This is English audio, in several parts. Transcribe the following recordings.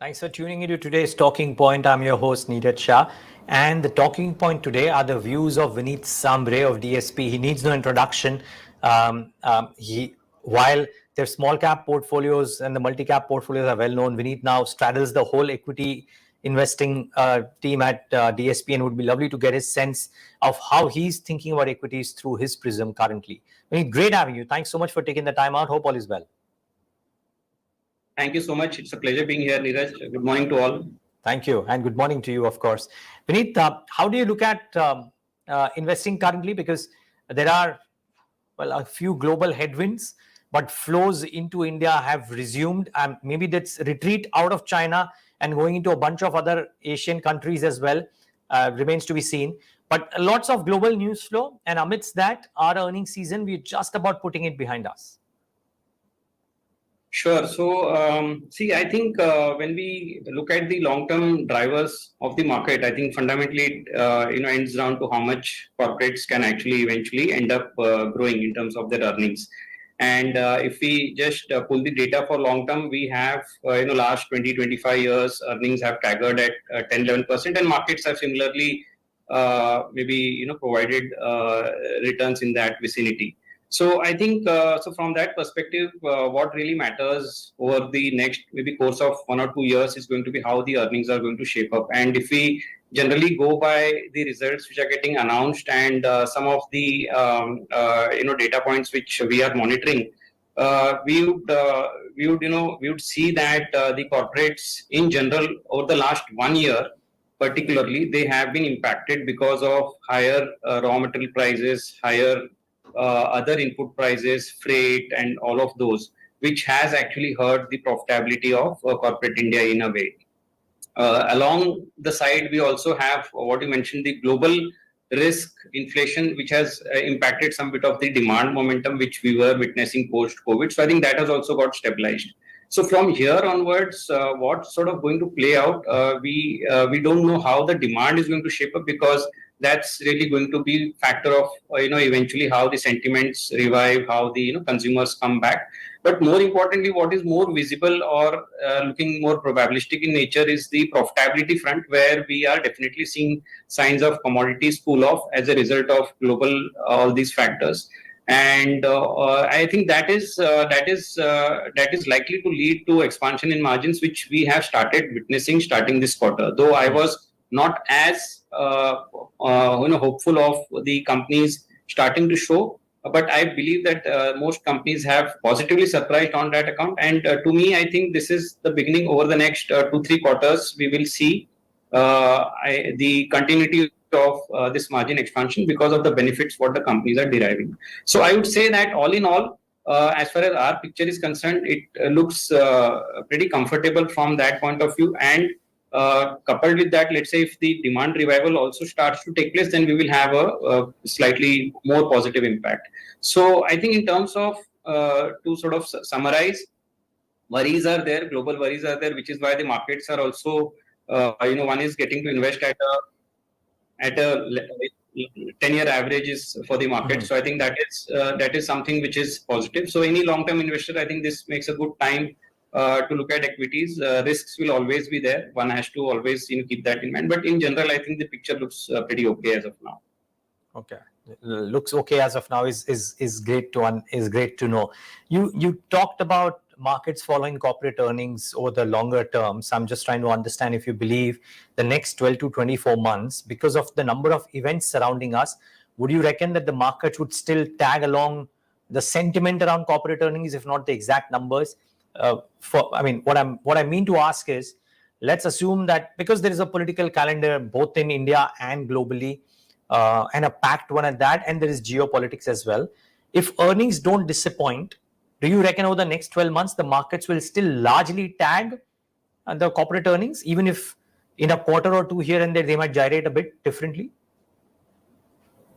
Thanks for tuning into today's Talking Point. I'm your host, Neeraj Shah. And the talking point today are the views of Vinit Sambre of DSP. He needs no introduction. While their small cap portfolios and the multi cap portfolios are well known, Vinit now straddles the whole equity investing team at DSP, and it would be lovely to get his sense of how he's thinking about equities through his prism currently. Vinit, great having you. Thanks so much for taking the time out. Hope all is well. Thank you so much. It's a pleasure being here, Neeraj. Good morning to all. Thank you. And good morning to you, of course. Vinit, how do you look at investing currently? Because there are, a few global headwinds, but flows into India have resumed. Maybe that's retreat out of China and going into a bunch of other Asian countries as well remains to be seen. But lots of global news flow. And amidst that, our earnings season, we're just about putting it behind us. Sure. So, I think when we look at the long-term drivers of the market, I think fundamentally, ends down to how much corporates can actually eventually end up growing in terms of their earnings. And if we just pull the data for long-term, we have, last 20, 25 years, earnings have CAGRed at 10, 11%, and markets have similarly provided returns in that vicinity. So I think, from that perspective, what really matters over the next maybe course of 1 or 2 years is going to be how the earnings are going to shape up. And if we generally go by the results which are getting announced and some of the data points which we are monitoring, we would see that the corporates in general over the last 1 year, particularly, they have been impacted because of higher raw material prices, higher other input prices, freight, and all of those, which has actually hurt the profitability of corporate India in a way. Along the side, we also have what you mentioned, the global risk inflation, which has impacted some bit of the demand momentum, which we were witnessing post-COVID. So I think that has also got stabilized. So from here onwards, what's sort of going to play out, we don't know how the demand is going to shape up, because that's really going to be factor of eventually how the sentiments revive, how the consumers come back. But more importantly, what is more visible or looking more probabilistic in nature is the profitability front, where we are definitely seeing signs of commodities cool off as a result of global all these factors. And I think that is likely to lead to expansion in margins, which we have started witnessing starting this quarter. Though I was not as hopeful of the companies starting to show, but I believe that most companies have positively surprised on that account. And to me, I think this is the beginning. Over the next 2-3 quarters, we will see the continuity of this margin expansion because of the benefits what the companies are deriving. So I would say that all in all, as far as our picture is concerned, it looks pretty comfortable from that point of view. And coupled with that, let's say if the demand revival also starts to take place, then we will have a slightly more positive impact. So I think in terms of to sort of summarize, worries are there, global worries are there, which is why the markets are also, one is getting to invest at a 10-year averages for the market. So I think that is something which is positive. So any long-term investor, I think this makes a good time to look at equities. Risks will always be there. One has to always keep that in mind. But in general, I think the picture looks pretty okay as of now. Okay, looks okay as of now is great to know. You talked about markets following corporate earnings over the longer term. So I'm just trying to understand if you believe the next 12 to 24 months, because of the number of events surrounding us, would you reckon that the market would still tag along the sentiment around corporate earnings, if not the exact numbers? What I mean to ask is, let's assume that because there is a political calendar both in India and globally, and a packed one at that, and there is geopolitics as well. If earnings don't disappoint, do you reckon over the next 12 months, the markets will still largely tag the corporate earnings, even if in a quarter or two here and there, they might gyrate a bit differently?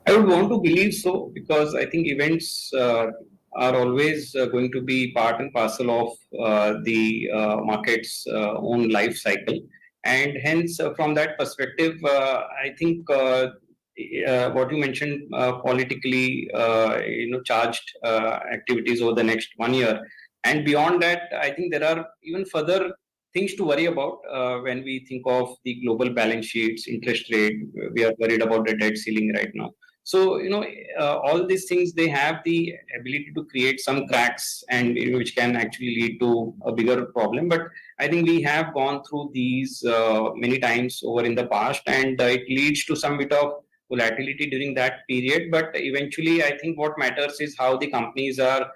I would want to believe so, because I think events are always going to be part and parcel of the market's own life cycle. And hence, from that perspective, I think what you mentioned, politically, charged activities over the next 1 year. And beyond that, I think there are even further things to worry about when we think of the global balance sheets, interest rate. We are worried about the debt ceiling right now. So, all these things, they have the ability to create some cracks, and which can actually lead to a bigger problem. But I think we have gone through these many times over in the past, and it leads to some bit of volatility during that period. But eventually, I think what matters is how the companies are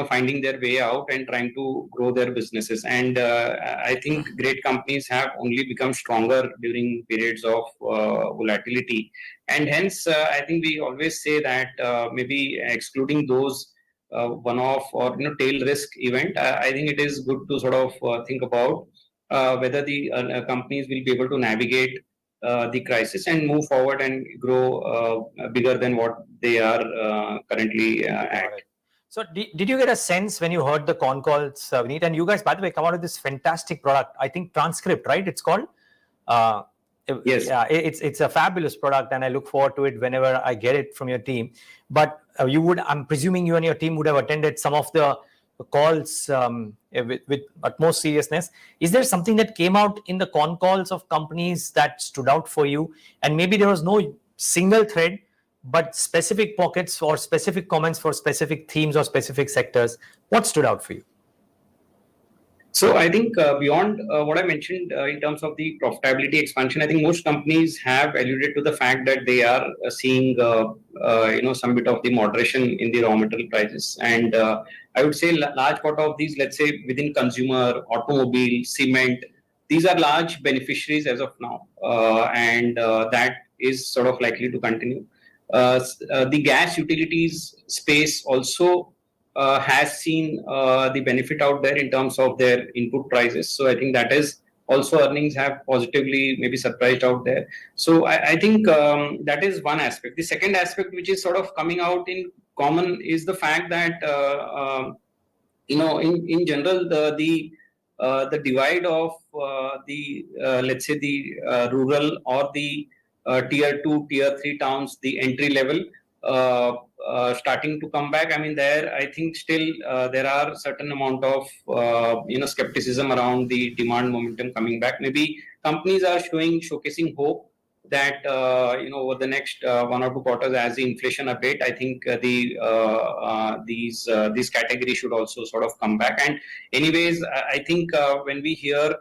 finding their way out and trying to grow their businesses. And I think great companies have only become stronger during periods of volatility. And hence, I think we always say that maybe excluding those one-off or tail risk event, I think it is good to sort of think about whether the companies will be able to navigate the crisis and move forward and grow bigger than what they are currently at. So did you get a sense when you heard the con calls, Vinit? And you guys, by the way, come out with this fantastic product. I think Transcript, right? It's called. Yes. Yeah, it's a fabulous product, and I look forward to it whenever I get it from your team. But I'm presuming you and your team would have attended some of the calls with utmost seriousness. Is there something that came out in the con calls of companies that stood out for you? And maybe there was no single thread, but specific pockets or specific comments for specific themes or specific sectors. What stood out for you? So I think beyond what I mentioned in terms of the profitability expansion, I think most companies have alluded to the fact that they are seeing some bit of the moderation in the raw material prices. And I would say large part of these, let's say within consumer, automobile, cement, these are large beneficiaries as of now, and that is sort of likely to continue. The gas utilities space also has seen the benefit out there in terms of their input prices. So I think that is also earnings have positively maybe surprised out there. So I think that is one aspect. The second aspect, which is sort of coming out in common, is the fact that in general the divide of the let's say the rural or the tier 2, tier 3 towns, the entry level starting to come back. I mean, there I think still there are certain amount of skepticism around the demand momentum coming back. Maybe companies are showcasing hope that over the next 1 or 2 quarters, as the inflation abate, I think these categories should also sort of come back. And anyways, I think when we hear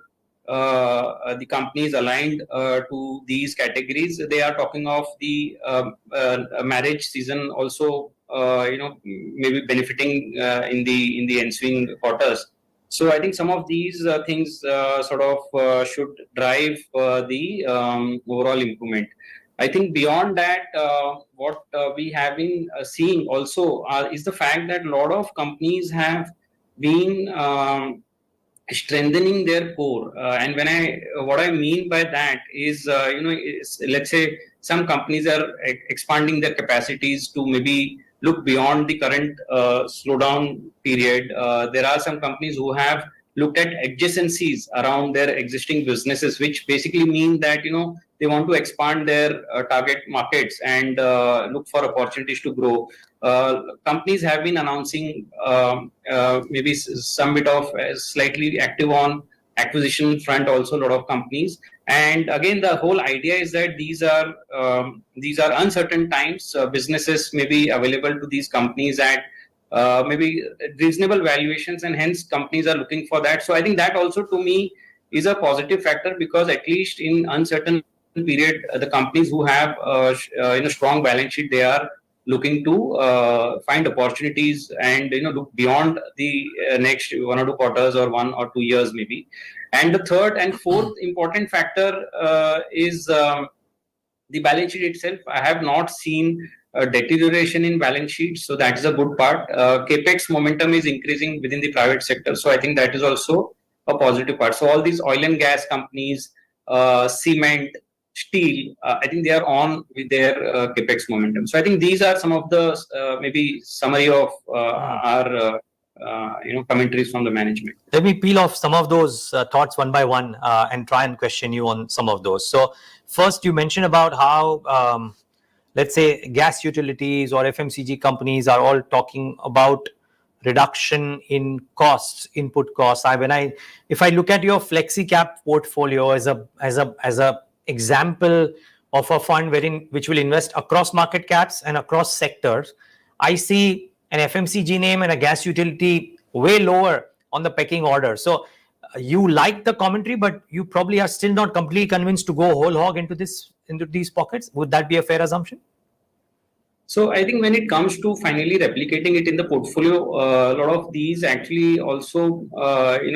the companies aligned to these categories, they are talking of the marriage season also maybe benefiting in the ensuing quarters. So I think some of these things sort of should drive the overall improvement. I think beyond that, what we have been seeing also is the fact that a lot of companies have been strengthening their core. And what I mean by that is, let's say some companies are expanding their capacities to maybe look beyond the current slowdown period. There are some companies who have looked at adjacencies around their existing businesses, which basically mean that they want to expand their target markets and look for opportunities to grow. Companies have been announcing maybe some bit of slightly active on acquisition front also, a lot of companies. And again, the whole idea is that these are uncertain times. Businesses may be available to these companies at maybe reasonable valuations, and hence companies are looking for that. So I think that also to me is a positive factor, because at least in uncertain period, the companies who have strong balance sheet, they are looking to find opportunities and look beyond the next 1 or 2 quarters or 1 or 2 years maybe. And the third and fourth important factor is the balance sheet itself. I have not seen a deterioration in balance sheets, so that is a good part. Capex momentum is increasing within the private sector, so I think that is also a positive part. So all these oil and gas companies, cement, steel, I think they are on with their capex momentum. So I think these are some of the maybe summary of our commentaries from the management. Let me peel off some of those thoughts one by one and try and question you on some of those. So first, you mentioned about how let's say gas utilities or FMCG companies are all talking about reduction in costs, input costs. If I look at your flexi cap portfolio as a example of a fund which will invest across market caps and across sectors, I see an FMCG name and a gas utility way lower on the pecking order. So you like the commentary, but you probably are still not completely convinced to go whole hog into these pockets. Would that be a fair assumption? So I think when it comes to finally replicating it in the portfolio, a lot of these actually also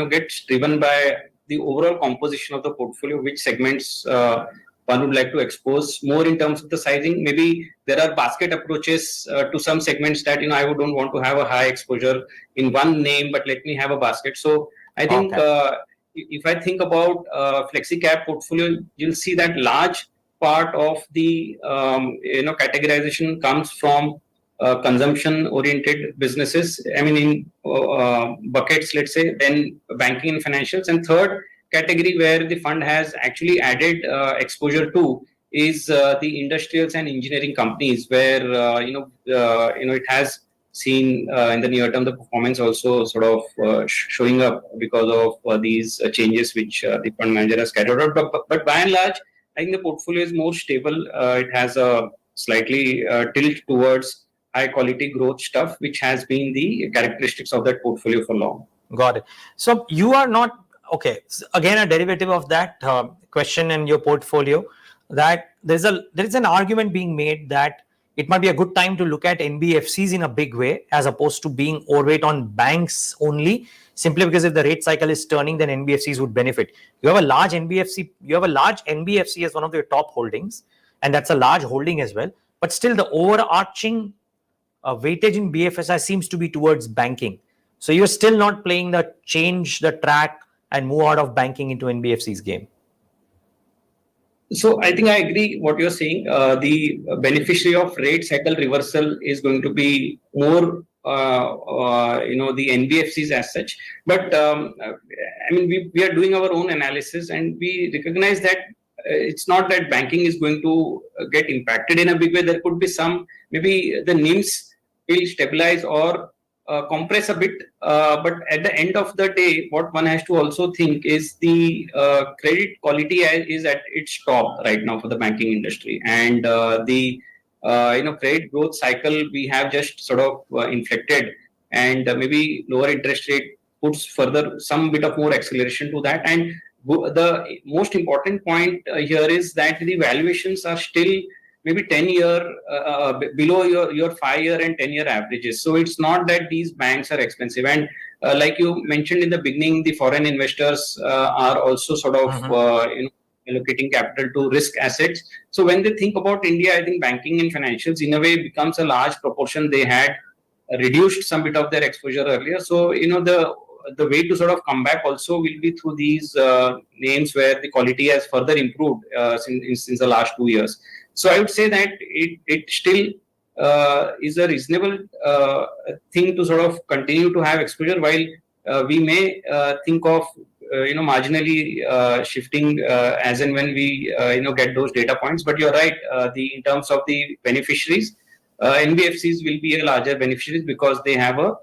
gets driven by the overall composition of the portfolio, which segments one would like to expose more in terms of the sizing. Maybe there are basket approaches to some segments that I don't want to have a high exposure in one name, but let me have a basket. So I think if I think about flexi cap portfolio, you'll see that large part of the categorization comes from consumption oriented businesses. I mean, in buckets, let's say, then banking and financials, and third category where the fund has actually added exposure to is the industrials and engineering companies, where it has seen in the near term the performance also sort of showing up because of these changes which the fund manager has carried out. But by and large, I think the portfolio is more stable. It has a slightly tilt towards high quality growth stuff, which has been the characteristics of that portfolio for long. Got it. So you are not, okay, so again, a derivative of that question in your portfolio, that there is an argument being made that it might be a good time to look at NBFCs in a big way, as opposed to being overweight on banks only, simply because if the rate cycle is turning, then NBFCs would benefit. You have a large NBFC as one of your top holdings, and that's a large holding as well. But still, the overarching weightage in BFSI seems to be towards banking. So you're still not playing change the track and move out of banking into NBFC's game. So I think I agree what you're saying. The beneficiary of rate cycle reversal is going to be more, the NBFCs as such. But I mean, we are doing our own analysis, and we recognize that it's not that banking is going to get impacted in a big way. There could be some, maybe the NIMs will stabilize or compress a bit, but at the end of the day, what one has to also think is the credit quality is at its top right now for the banking industry, and the credit growth cycle we have just sort of inflected, and maybe lower interest rate puts further some bit of more acceleration to that. And the most important point here is that the valuations are still maybe 10-year below your 5-year and 10-year averages. So it's not that these banks are expensive. And like you mentioned in the beginning, the foreign investors are also sort of allocating capital to risk assets. So when they think about India, I think banking and financials in a way becomes a large proportion. They had reduced some bit of their exposure earlier. So the way to sort of come back also will be through these names where the quality has further improved since the last 2 years. So I would say that it still is a reasonable thing to sort of continue to have exposure, while we may think of marginally shifting as and when we get those data points. But you're right, in terms of the beneficiaries, NBFCs will be a larger beneficiaries because they have a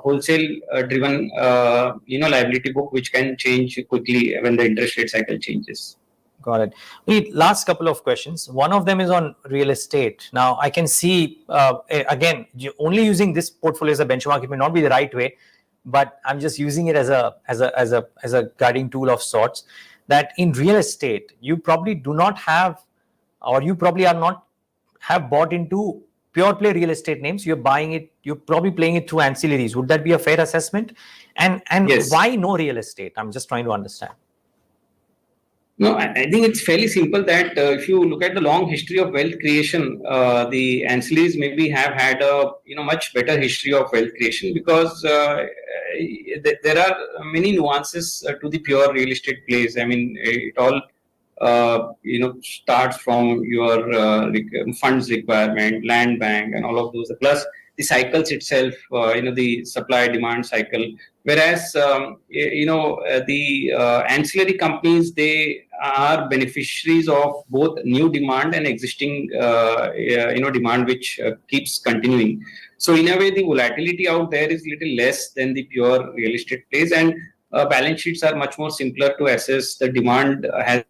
wholesale driven liability book which can change quickly when the interest rate cycle changes. Got it. Last couple of questions. One of them is on real estate. Now, I can see, again, only using this portfolio as a benchmark, it may not be the right way, but I'm just using it as a guiding tool of sorts, that in real estate, you probably do not have, or you probably are not have bought into pure play real estate names. You're buying it, you're probably playing it through ancillaries. Would that be a fair assessment? And yes. Why no real estate? I'm just trying to understand. No, I think it's fairly simple that if you look at the long history of wealth creation, the ancillaries maybe have had a much better history of wealth creation, because there are many nuances to the pure real estate plays. I mean, it all starts from your funds requirement, land bank, and all of those. Plus the cycles itself, the supply demand cycle. Whereas the ancillary companies, they are beneficiaries of both new demand and existing demand, which keeps continuing. So in a way, the volatility out there is little less than the pure real estate plays, and balance sheets are much more simpler to assess. The demand has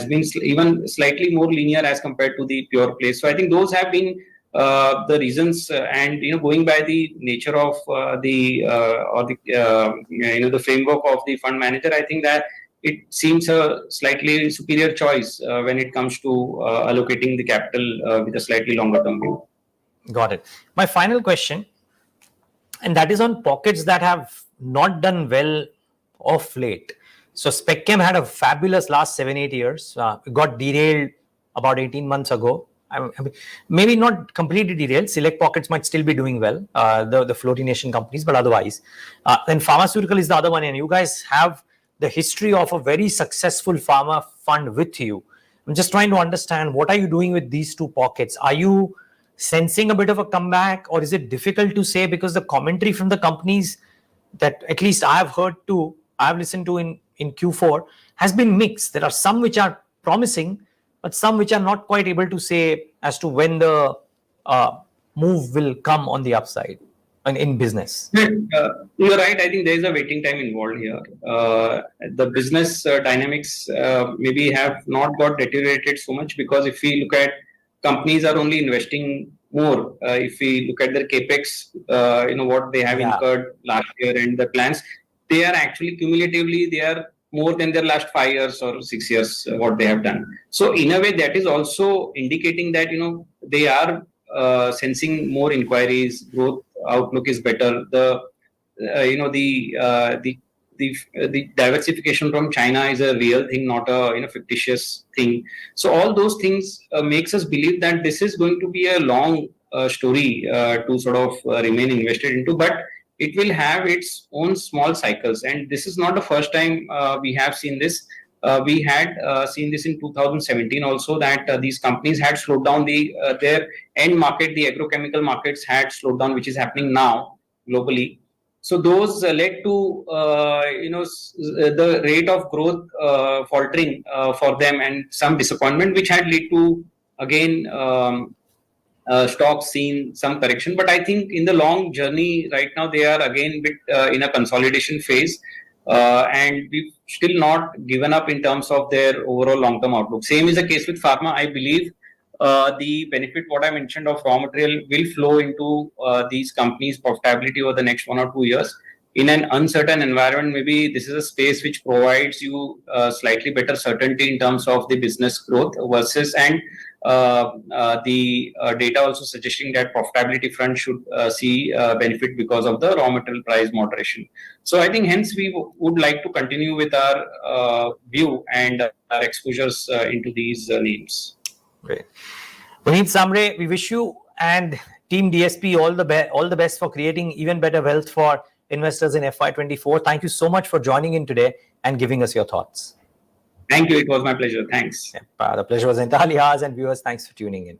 been even slightly more linear as compared to the pure plays. So I think those have been the reasons, and going by the nature of the framework of the fund manager, I think that it seems a slightly superior choice when it comes to allocating the capital with a slightly longer term view. Got it. My final question, and that is on pockets that have not done well of late. So SpecChem had a fabulous last 7-8 years. It got derailed about 18 months ago. I mean, maybe not completely derailed. Select pockets might still be doing well, the fluorination companies, but otherwise. Then pharmaceutical is the other one, and you guys have the history of a very successful pharma fund with you. I'm just trying to understand, what are you doing with these two pockets? Are you sensing a bit of a comeback, or is it difficult to say because the commentary from the companies that at least I've listened to in Q4 has been mixed? There are some which are promising, but some which are not quite able to say as to when the move will come on the upside in business. You're right. I think there is a waiting time involved here. The business dynamics maybe have not got deteriorated so much, because if we look at companies are only investing more. If we look at their capex, what they have incurred last year and the plans, they are actually cumulatively they are more than their last 5 years or 6 years what they have done. So in a way, that is also indicating that they are sensing more inquiries. Growth outlook is better. The diversification from China is a real thing, not a fictitious thing. So all those things makes us believe that this is going to be a long story to sort of remain invested into, but it will have its own small cycles. And this is not the first time we have seen this. We had seen this in 2017 also, that these companies had slowed down their end market. The agrochemical markets had slowed down, which is happening now globally. So those led to the rate of growth faltering for them, and some disappointment, which had led to again stocks seeing some correction. But I think in the long journey right now, they are again in a consolidation phase, and we've still not given up in terms of their overall long-term outlook. Same is the case with pharma. I believe the benefit what I mentioned of raw material will flow into these companies' profitability over the next 1 or 2 years. In an uncertain environment, maybe this is a space which provides you slightly better certainty in terms of the business growth versus, and the data also suggesting that profitability front should see benefit because of the raw material price moderation. So I think hence we would like to continue with our view and our exposures into these names. Great. Vinit Sambre, we wish you and Team DSP all the best for creating even better wealth for investors in FY24. Thank you so much for joining in today and giving us your thoughts. Thank you. It was my pleasure. Thanks. The pleasure was entirely ours, and viewers, thanks for tuning in.